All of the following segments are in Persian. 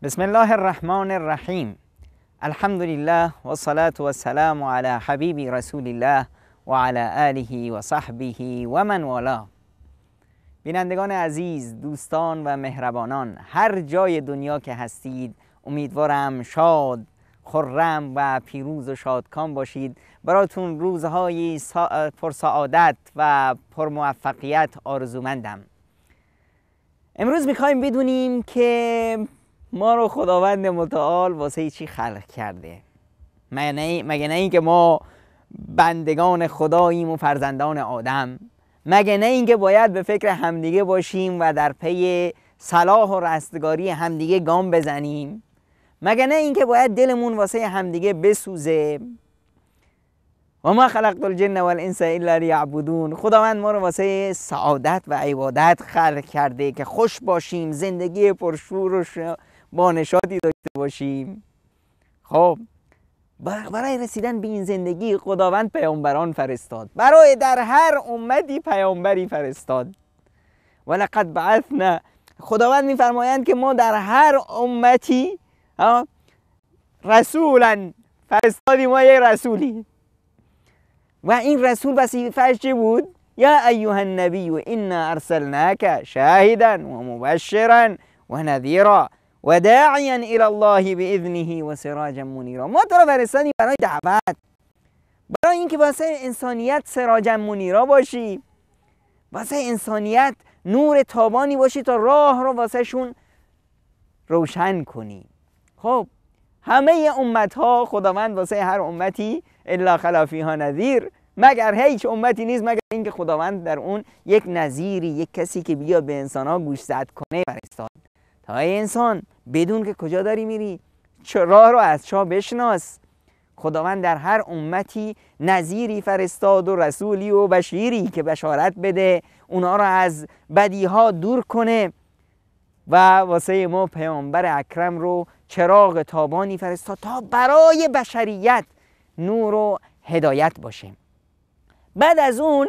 بسم الله الرحمن الرحیم. الحمد لله و الصلاة و السلام علی حبیب رسول الله و علی آله و صحبه و من والاه. بینندگان عزیز، دوستان و مهربانان، هر جای دنیا که هستید امیدوارم شاد، خرم و پیروز و شادکام باشید. براتون روزهای پرسعادت و پرموفقیت آرزومندم. امروز میخوایم بدونیم که ما رو خداوند متعال واسه چی خلق کرده. مگه نه این که ما بندگان خداییم و فرزندان آدم؟ مگه نه این که باید به فکر همدیگه باشیم و در پی صلاح و رستگاری همدیگه گام بزنیم؟ مگه نه این که باید دلمون واسه همدیگه بسوزه؟ و ما خلقت الجن والانس الا لیعبدون. خداوند ما رو واسه سعادت و عبادت خلق کرده که خوش باشیم، زندگی پرشور و با نشاطی داشته باشیم. خب برای رسیدن به این زندگی خداوند پیامبران فرستاد، برای در هر امتی پیامبری فرستاد. ولقد بعثنا، خداوند میفرمایند که ما در هر امتی رسولا فرستادیم، ما یک رسولی. و این رسول وظیفه‌اش چی بود؟ یا ایها النبی انا ارسلناک شاهدا و مبشرا و نذیرا و داعیا الی الله باذنه و سراجا منیرا. ما تو رو فرستادیم برای دعوت، برای اینکه واسه انسانیت سراجا منیرا باشی، واسه انسانیت نور تابانی باشی تا راه رو واسه شون روشن کنی. خب همه امت ها خداوند واسه هر امتی الا خلا فیها نذیر، مگر هیچ امتی نیست مگر اینکه خداوند در اون یک نذیری، یک کسی که بیا به انسان ها گوشزد کنه فرستاد. تا ای انسان بدون که کجا داری میری، راه رو از چا بشناس. خداوند در هر امتی نذیری فرستاد و رسولی و بشیری که بشارت بده، اونا رو از بدیها دور کنه. و واسه ما پیامبر اکرم رو چراغ تابانی فرستاد تا برای بشریت نور و هدایت باشه. بعد از اون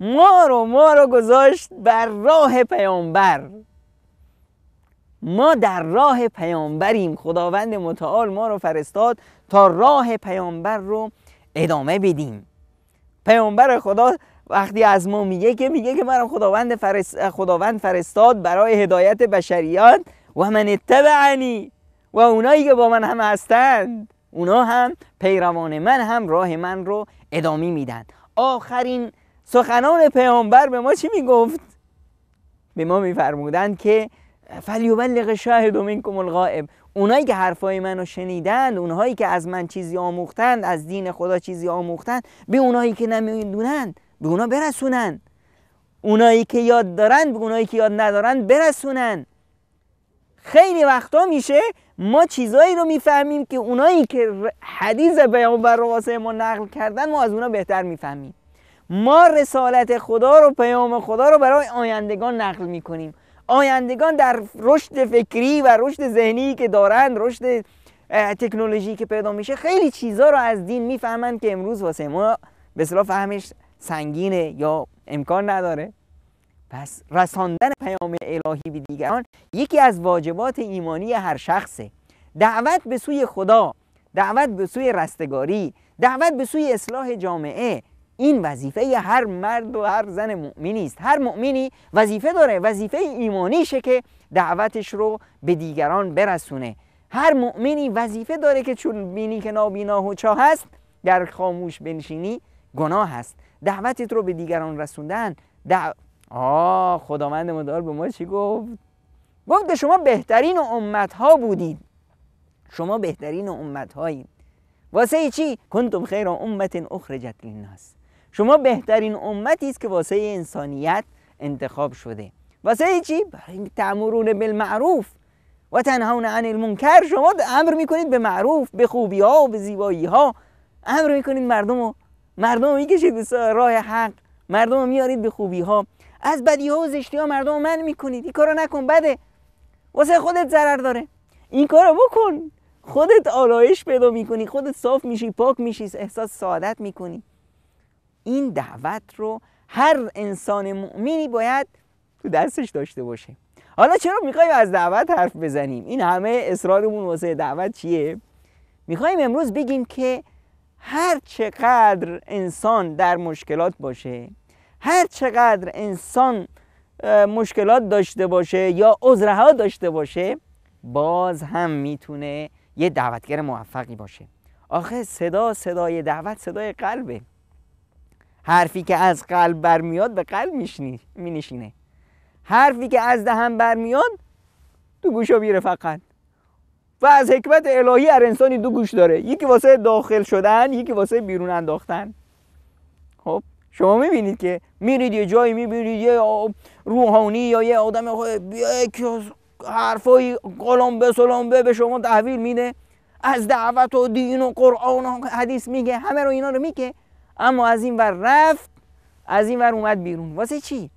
ما رو گذاشت بر راه پیامبر. ما در راه پیامبریم. خداوند متعال ما رو فرستاد تا راه پیامبر رو ادامه بدیم. پیامبر خدا وقتی از ما میگه که من خداوند فرستاد برای هدایت بشریات و من اتبعنی، و اونایی که با من هم هستند اونا هم پیروان من هم راه من رو ادامه میدن. آخرین سخنان پیامبر به ما چی میگفت؟ به ما میفرمودند که فلیبلغ شاهد منکم الغائب. اونایی که حرفای منو شنیدند، اونایی که از من چیزی آموختند، از دین خدا چیزی آموختند، به اونایی که نمیدونند به اونا برسونن. اونایی که یاد دارن به اونایی که یاد ندارن برسونن. خیلی وقتا میشه ما چیزایی رو میفهمیم که اونایی که حدیث پیامبر رو واسه ما نقل کردن ما از اونا بهتر میفهمیم. ما رسالت خدا رو، پیام خدا رو برای آیندگان نقل میکنیم. آیندگان در رشد فکری و رشد ذهنی که دارند، رشد تکنولوژی که پیدا میشه، خیلی چیزا رو از دین میفهمن که امروز واسه ما به اصطلاح فهمش سنگینه یا امکان نداره. پس رساندن پیام الهی به دیگران یکی از واجبات ایمانی هر شخصه. دعوت به سوی خدا، دعوت به سوی رستگاری، دعوت به سوی اصلاح جامعه، این وظیفه هر مرد و هر زن مؤمنی است. هر مؤمنی وظیفه داره، وظیفه ایمانیشه که دعوتش رو به دیگران برسونه. هر مؤمنی وظیفه داره که چون بینی که نابینا و چاه هست در خاموش بنشینی گناه هست. دعوتت رو به دیگران رسوندن خداوند متعال به ما چی گفت؟ گفت که شما بهترین امت ها بودید، شما بهترین امت هایید. واسه چی؟ کنتم خیر امت اخرجت للناس. شما بهترین امتی است که واسه انسانیت انتخاب شده. واسه چی؟ برای تأمرون بالمعروف و تنهون عن المنکر. شما امر میکنید به معروف، به خوبی ها و به زیبایی ها، امر میکنید مردم میکشید به راه حق، مردم میارید به خوبی ها، از بدی ها و زشتی ها مردم منع میکنید. این کارو نکن، بده، واسه خودت ضرر داره. این کارو بکن، خودت آلایش پیدا میکنی، خودت صاف میشی، پاک میشی، احساس سعادت میکنی. این دعوت رو هر انسان مؤمنی باید تو دستش داشته باشه. حالا چرا میخوایم از دعوت حرف بزنیم؟ این همه اصرارمون واسه دعوت چیه؟ میخوایم امروز بگیم که هر چقدر انسان در مشکلات باشه، هر چقدر انسان مشکلات داشته باشه یا عذرها داشته باشه، باز هم میتونه یه دعوتگر موفقی باشه. آخه صدای دعوت صدای قلبه. حرفی که از قلب برمیاد به قلب مینشینه. حرفی که از دهن برمیاد تو گوشا میره فقط. و از حکمت الهی هر انسانی دو گوش داره، یکی واسه داخل شدن، یکی واسه بیرون انداختن. خب شما میبینید که میرید یه جایی، میبینید یه روحانی یا یه آدم یک حرفای قلمبه به شما تحویل میده، از دعوت و دین و قرآن و حدیث میگه، همه رو اینا رو میگه، اما از این ور رفت، از این ور اومد بیرون. واسه چی؟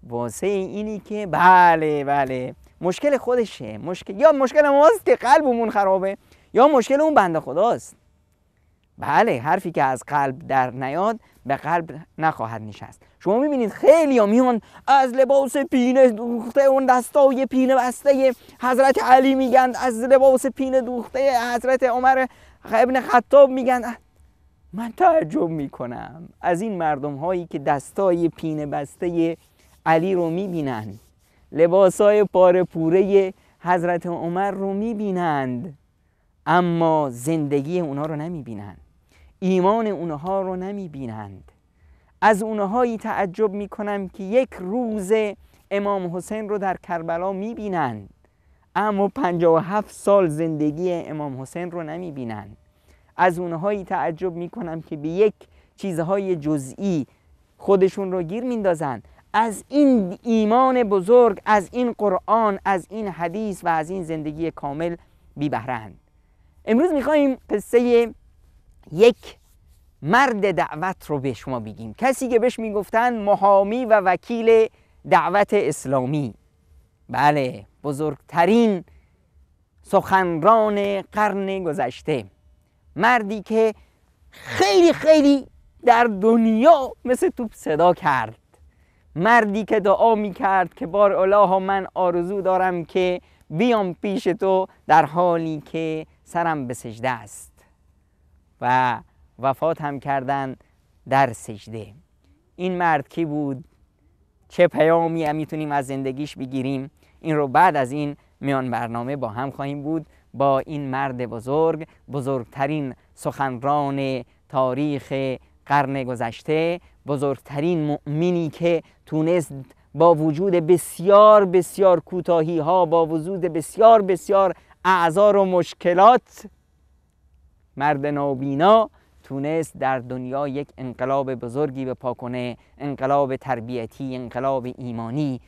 واسه اینی که بله مشکل خودشه، یا مشکل ماست که قلبمون خرابه، یا مشکل اون بنده خداست. بله، حرفی که از قلب در نیاد به قلب نخواهد نشست. شما میبینید خیلی ها میان از لباس پینه دوخته، اون دستای پینه بسته حضرت علی میگن، از لباس پینه دوخته حضرت عمر ابن خطاب میگن. من تعجب میکنم از این مردم هایی که دستای پینه بسته علی رو میبینند، لباسای پاره پوره حضرت عمر رو میبینند، اما زندگی اونها رو نمیبینند، ایمان اونها رو نمیبینند. از اونهایی تعجب میکنم که یک روز امام حسین رو در کربلا میبینند، اما 57 سال زندگی امام حسین رو نمیبینند. از اونهایی تعجب میکنم که به یک چیزهای جزئی خودشون رو گیر میندازن، از این ایمان بزرگ، از این قرآن، از این حدیث و از این زندگی کامل بی بهره‌اند. امروز میخواییم قصه یک مرد دعوت رو به شما بگیم، کسی که بهش میگفتن محامی و وکیل دعوت اسلامی. بله، بزرگترین سخنران قرن گذشته، مردی که خیلی خیلی در دنیا مثل توپ صدا کرد، مردی که دعا میکرد که بار الها من آرزو دارم که بیام پیش تو در حالی که سرم به سجده است، و وفات هم کردن در سجده. این مرد کی بود؟ چه پیامی هم میتونیم از زندگیش بگیریم؟ این رو بعد از این میان برنامه با هم خواهیم بود با این مرد بزرگ، بزرگترین سخنران تاریخ قرن گذشته، بزرگترین مؤمنی که تونست با وجود بسیار بسیار کوتاهی ها، با وجود بسیار بسیار اعذار و مشکلات، مرد نابینا تونست در دنیا یک انقلاب بزرگی به پا کنه، انقلاب تربیتی، انقلاب ایمانی.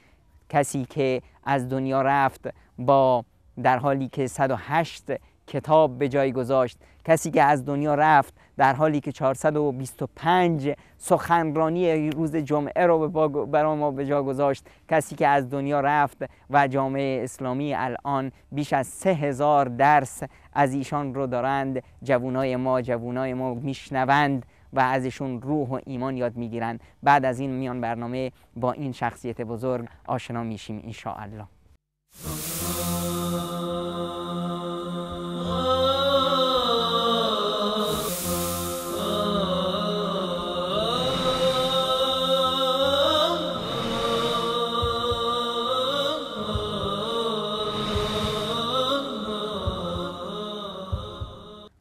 کسی که از دنیا رفت با در حالی که 108 کتاب به جای گذاشت، کسی که از دنیا رفت در حالی که 425 سخنرانی روز جمعه رو برای ما به جا گذاشت، کسی که از دنیا رفت و جامعه اسلامی الان بیش از 3000 درس از ایشان رو دارند جوانای ما میشنوند و ازشون روح و ایمان یاد میگیرن. بعد از این میان برنامه با این شخصیت بزرگ آشنا میشیم ان شاء الله.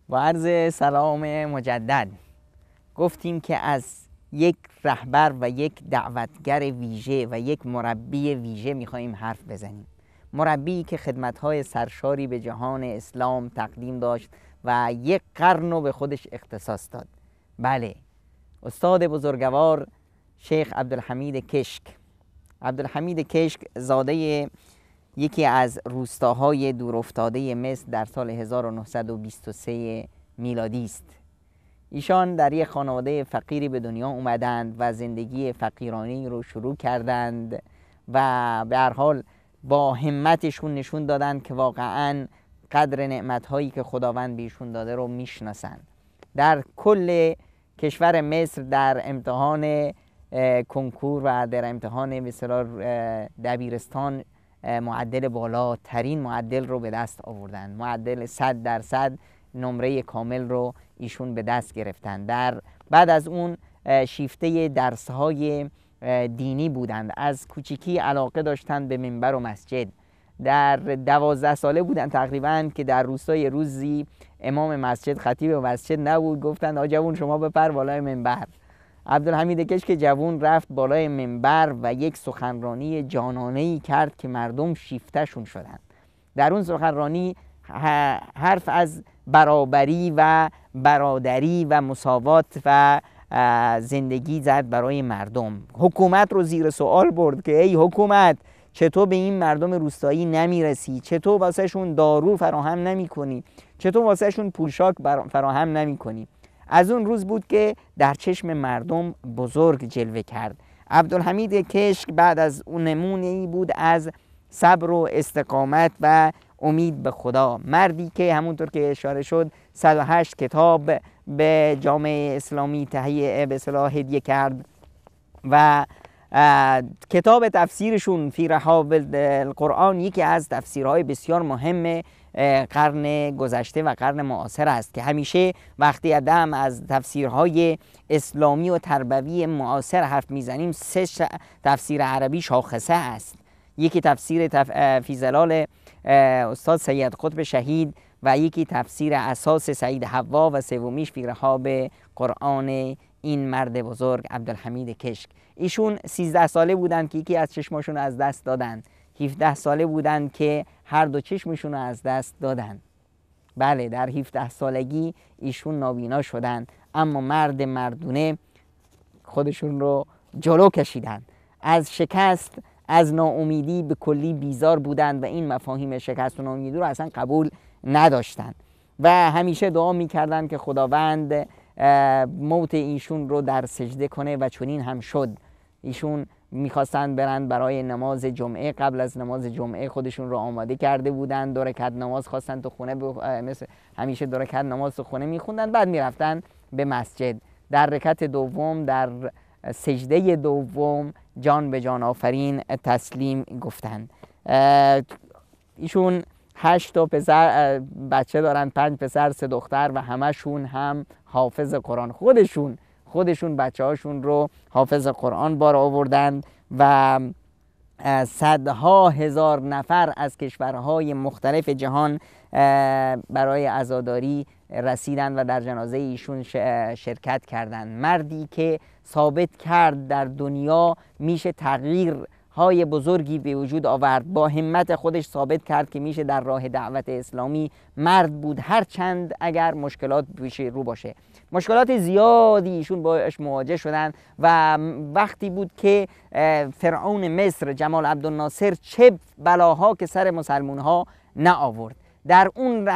با عرض سلام مجدد. گفتیم که از یک رهبر و یک دعوتگر ویژه و یک مربی ویژه میخواییم حرف بزنیم. مربی که خدمت‌های سرشاری به جهان اسلام تقدیم داشت و یک قرن رو به خودش اختصاص داد. بله، استاد بزرگوار شیخ عبدالحمید کشک. عبدالحمید کشک زاده یکی از روستاهای دورافتاده مصر در سال 1923 میلادی است. ایشان در یک خانواده فقیری به دنیا اومدند و زندگی فقیرانه رو شروع کردند و به هر حال با همتشون نشون دادند که واقعاً قدر نعمت‌هایی که خداوند بهشون داده رو میشناسند. در کل کشور مصر در امتحان کنکور و در امتحان مثلا دبیرستان معدل بالاترین معدل رو به دست آوردن. معدل 100% نمره کامل رو ایشون به دست گرفتن. بعد از اون شیفته درس‌های دینی بودند. از کوچیکی علاقه داشتند به منبر و مسجد. در 12 ساله بودن تقریبا که در روستای روزی امام مسجد خطیب مسجد نبود، گفتند آ جوون شما بپر بالای منبر. عبدالحمید کشک جوون رفت بالای منبر و یک سخنرانی جانانه‌ای کرد که مردم شیفته‌شون شدند. در اون سخنرانی حرف از برابری و برادری و مساوات و زندگی زد برای مردم. حکومت رو زیر سوال برد که ای حکومت، چطور به این مردم روستایی نمیرسی؟ چطور واسه شون دارو فراهم نمی کنی؟ چطور واسه شون پوشاک فراهم نمی کنی؟ از اون روز بود که در چشم مردم بزرگ جلوه کرد. عبدالحمید کشک بعد از اون نمونه‌ای بود از صبر و استقامت و امید به خدا. مردی که همونطور که اشاره شد 108 کتاب به جامعه اسلامی تهیه به اصطلاح هدیه کرد و کتاب تفسیرشون فی رحاب القرآن یکی از تفسیرهای بسیار مهم قرن گذشته و قرن معاصر است که همیشه وقتی آدم از تفسیرهای اسلامی و تربوی معاصر حرف میزنیم 3 تفسیر عربی شاخصه است. یکی تفسیر فی ظلال استاد سید قطب شهید و یکی تفسیر اساس سعید حوا و سومیش فی رحاب قرآن این مرد بزرگ عبدالحمید کشک. ایشون 13 ساله بودن که یکی از چشماشون از دست دادن. 17 ساله بودن که هر دو چشمشون از دست دادن. بله، در 17 سالگی ایشون نابینا شدن، اما مرد مردونه خودشون رو جلو کشیدن. از شکست، از ناامیدی به کلی بیزار بودند و این مفاهیم شکست و ناامیدی رو اصلا قبول نداشتند و همیشه دعا میکردن که خداوند موت ایشون رو در سجده کنه و چنین هم شد. ایشون میخواستند برند برای نماز جمعه. قبل از نماز جمعه خودشون رو آماده کرده بودند، 2 رکعت نماز خواستن تو خونه مثل همیشه 2 رکعت نماز تو خونه میخوندن، بعد میرفتن به مسجد. در رکعت دوم در سجده دوم جان به جان آفرین تسلیم گفتند. ایشون 8 تا پسر بچه دارن، 5 پسر 3 دختر و همشون هم حافظ قرآن. خودشون بچه هاشون رو حافظ قرآن بار آوردن و صدها هزار نفر از کشورهای مختلف جهان برای عزاداری رسیدن و در جنازه ایشون شرکت کردند. مردی که ثابت کرد در دنیا میشه تغییرهای بزرگی به وجود آورد. با همت خودش ثابت کرد که میشه در راه دعوت اسلامی مرد بود، هرچند اگر مشکلات پیش رو باشه. مشکلات زیادی ایشون باش مواجه شدن و وقتی بود که فرعون مصر جمال عبدالناصر چه بلاها که سر مسلمون ها نآورد. در اون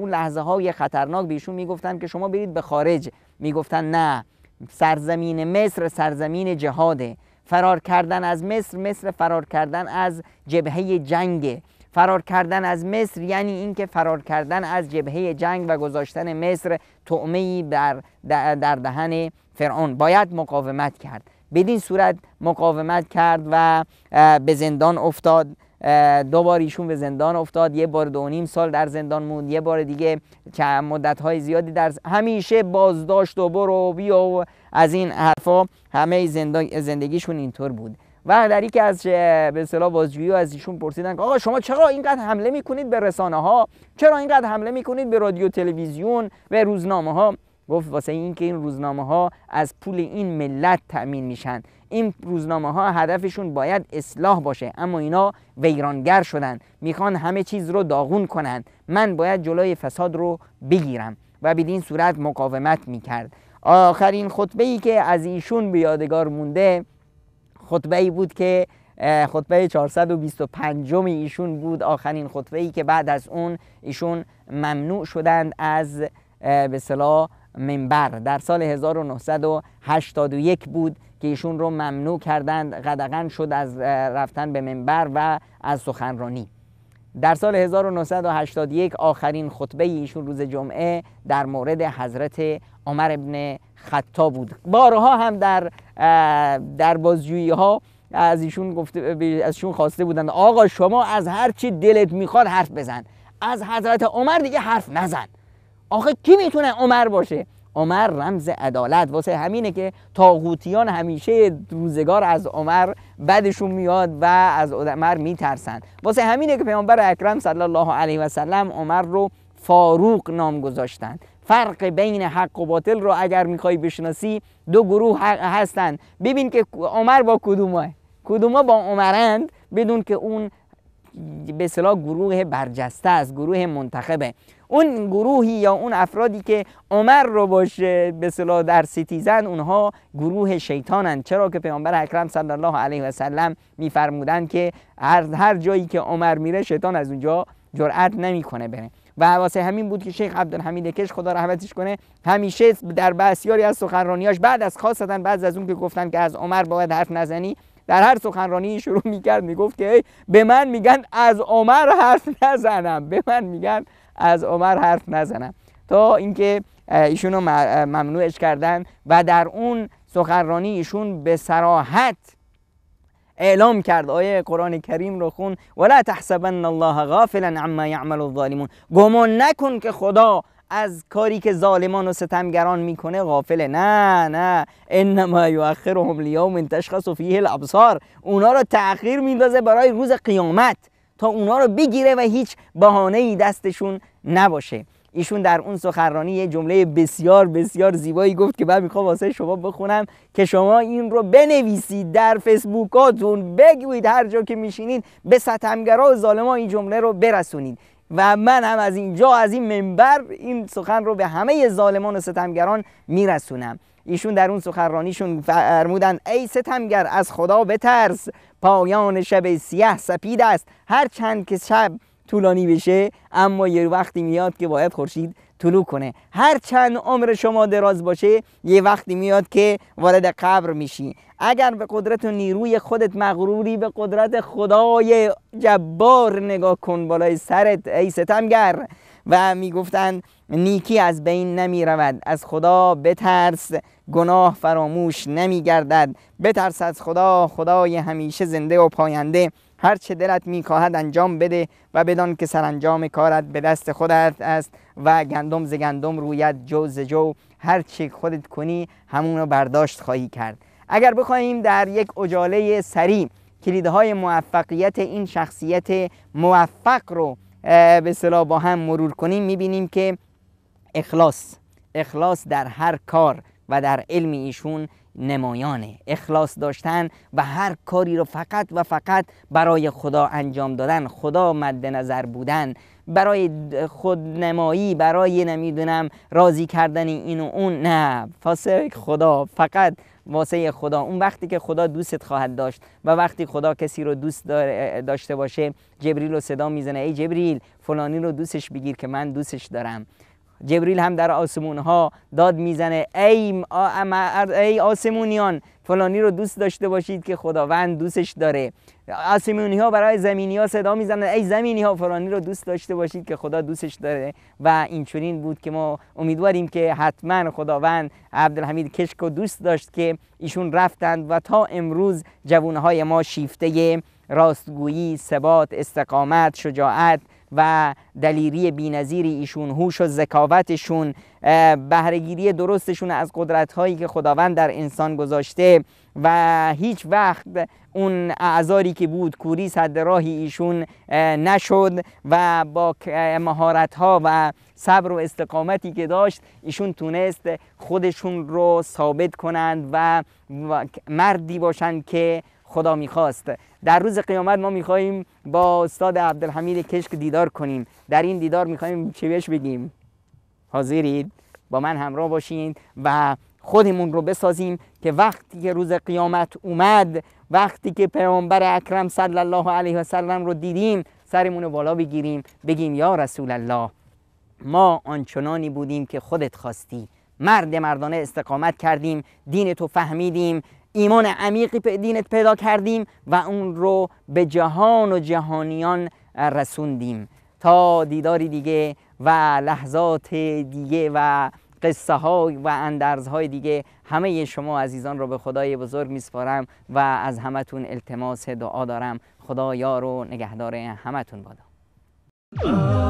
لحظه های خطرناک بهشون میگفتن که شما برید به خارج. میگفتن نه، سرزمین مصر سرزمین جهاده. فرار کردن از مصر فرار کردن از جبهه جنگ. فرار کردن از مصر یعنی اینکه فرار کردن از جبهه جنگ و گذاشتن مصر طعمه‌ای در دهن فرعون. باید مقاومت کرد. بدین صورت مقاومت کرد و به زندان افتاد. 2 بار ایشون به زندان افتاد، 1 بار 2.5 سال در زندان موند، 1 بار دیگه مدت‌های زیادی همیشه بازداشت و برو بیا و از این حرفا. همه زندگیشون اینطور بود و در یکی از به اصطلاح بازجویی از ایشون پرسیدن که آقا شما چرا اینقدر حمله میکنید به رسانه ها، چرا اینقدر حمله میکنید به رادیو تلویزیون و روزنامه ها؟ گفت واسه این که این روزنامه ها از پول این ملت تأمین میشن، این روزنامه ها هدفشون باید اصلاح باشه، اما اینا ویرانگر شدن، میخوان همه چیز رو داغون کنن، من باید جلوی فساد رو بگیرم و بدین صورت مقاومت میکرد. آخرین خطبه‌ای که از ایشون به یادگار مونده خطبه‌ای بود که خطبه 425 ایشون بود، آخرین خطبه‌ای که بعد از اون ایشون ممنوع شدند از به اصطلاح منبر. در سال 1981 بود که ایشون رو ممنوع کردند، قدغن شد از رفتن به منبر و از سخنرانی. در سال 1981 آخرین خطبه ایشون روز جمعه در مورد حضرت عمر ابن خطاب بود. بارها هم در بازجویی ها از ایشون خواسته بودند آقا شما از هر چی دلت میخواد حرف بزن، از حضرت عمر دیگه حرف نزن. آخه کی میتونه عمر باشه؟ عمر رمز عدالت، واسه همینه که طاغوتیان همیشه روزگار از عمر بدشون میاد و از عمر میترسن. واسه همینه که پیامبر اکرم صلی الله علیه و سلم عمر رو فاروق نام گذاشتن. فرق بین حق و باطل رو اگر میخوای بشناسی، دو گروه هستن، ببین که عمر با کدوما با عمرند، بدون که اون به اصطلاح گروه برجسته است، گروه منتخبه. اون گروهی یا اون افرادی که عمر رو باشه به اصطلاح در ستیزن، اونها گروه شیطانن، چرا که پیامبر اکرم صلی الله علیه و سلم میفرمودن که هر جایی که عمر میره شیطان از اونجا جرأت نمیکنه بره. و واسه همین بود که شیخ عبدالحمید کش خدا رحمتش کنه همیشه در بسیاری از سخنرانیاش بعد از اون که گفتن که از عمر باید حرف نزنی، در هر سخنرانی شروع میکرد میگفت که به من میگن از عمر حرف نزنم، به من میگن از عمر حرف نزنم، تا اینکه ایشونو ممنوعش کردن. و در اون سخنرانی ایشون به صراحت اعلام کرد، آیه قرآن کریم رو خون ولا تحسبن الله غافلا عما يعمل الظالمون، گمان نکن که خدا از کاری که ظالمان و ستمگران میکنه غافله، نه انما یؤخرهم لیوم تشخص فیه الابصار، اونا رو تأخیر میندازه برای روز قیامت تا اونا رو بگیره و هیچ بهانه‌ای دستشون نباشه. ایشون در اون سخنرانی یه جمله بسیار بسیار زیبایی گفت که من میخوام واسه شما بخونم که شما این رو بنویسید در فیسبوکاتون، بگویید هر جا که میشینید به ستمگرا و ظالما این جمله رو برسونید. و من هم از اینجا از این منبر این سخن رو به همه ظالمان و ستمگران میرسونم. ایشون در اون سخنرانیشون فرمودن ای ستمگر از خدا بترس، پایان شب سیاه سپید است، هر چند که شب طولانی بشه اما یه وقتی میاد که باید خورشید طلوع کنه، هر چند عمر شما دراز باشه یه وقتی میاد که وارد قبر میشی. اگر به قدرت و نیروی خودت مغروری، به قدرت خدای جبار نگاه کن بالای سرت ای ستمگر. و میگفتن نیکی از بین نمی رود، از خدا بترس گناه فراموش نمی گردد، بترس از خدا خدای همیشه زنده و پاینده، هر چه دلت میخواهد انجام بده و بدان که سرانجام کارت به دست خودت است و گندم ز گندم روید جو ز جو، هر چه خودت کنی همون رو برداشت خواهی کرد. اگر بخوایم در یک عجاله سریع کلیدهای موفقیت این شخصیت موفق رو به اصطلاح با هم مرور کنیم، میبینیم که اخلاص در هر کار و در علم ایشون نمایانه. اخلاص داشتن و هر کاری رو فقط و فقط برای خدا انجام دادن، خدا مد نظر بودن، برای خودنمایی، برای نمیدونم راضی کردن این و اون، نه، واسه خدا، فقط واسه خدا. اون وقتی که خدا دوستت خواهد داشت و وقتی خدا کسی رو دوست داشته باشه، جبریل رو صدا میزنه ای جبریل فلانی رو دوستش بگیر که من دوستش دارم. جبریل هم در آسمون ها داد میزنه ای آسمونیان فلانی رو دوست داشته باشید که خداوند دوستش داره. آسمونی ها برای زمینی ها صدا میزنن ای زمینی ها فلانی رو دوست داشته باشید که خدا دوستش داره. و این چنین بود که ما امیدواریم که حتما خداوند عبدالحمید کشک رو دوست داشت که ایشون رفتند و تا امروز جوانهای ما شیفته راستگویی، ثبات، استقامت، شجاعت و دلیری بی‌نظیری ایشون، هوش و ذکاوتشون، بهره‌گیری درستشون از قدرت‌هایی که خداوند در انسان گذاشته و هیچ وقت اون اعذاری که بود کوری سد راهی ایشون نشد و با مهارت‌ها و صبر و استقامتی که داشت ایشون تونست خودشون رو ثابت کنند و مردی باشند که خدا میخواست. در روز قیامت ما میخواییم با استاد عبدالحمید کشک دیدار کنیم. در این دیدار میخواییم چه بهش بگیم؟ حاضرید؟ با من همراه باشین و خودمون رو بسازیم که وقتی که روز قیامت اومد، وقتی که پیامبر اکرم صلی الله علیه و سلم رو دیدیم، سرمون رو بالا بگیریم بگیم یا رسول الله، ما آنچنانی بودیم که خودت خواستی، مردانه استقامت کردیم، دین تو فهمیدیم، ایمان عمیقی به دینت پیدا کردیم و اون رو به جهان و جهانیان رسوندیم. تا دیداری دیگه و لحظات دیگه و قصه های و اندرزهای دیگه، همه شما عزیزان رو به خدای بزرگ میسپارم و از همتون التماس دعا دارم. خدا یار و نگهدار همتون بادا.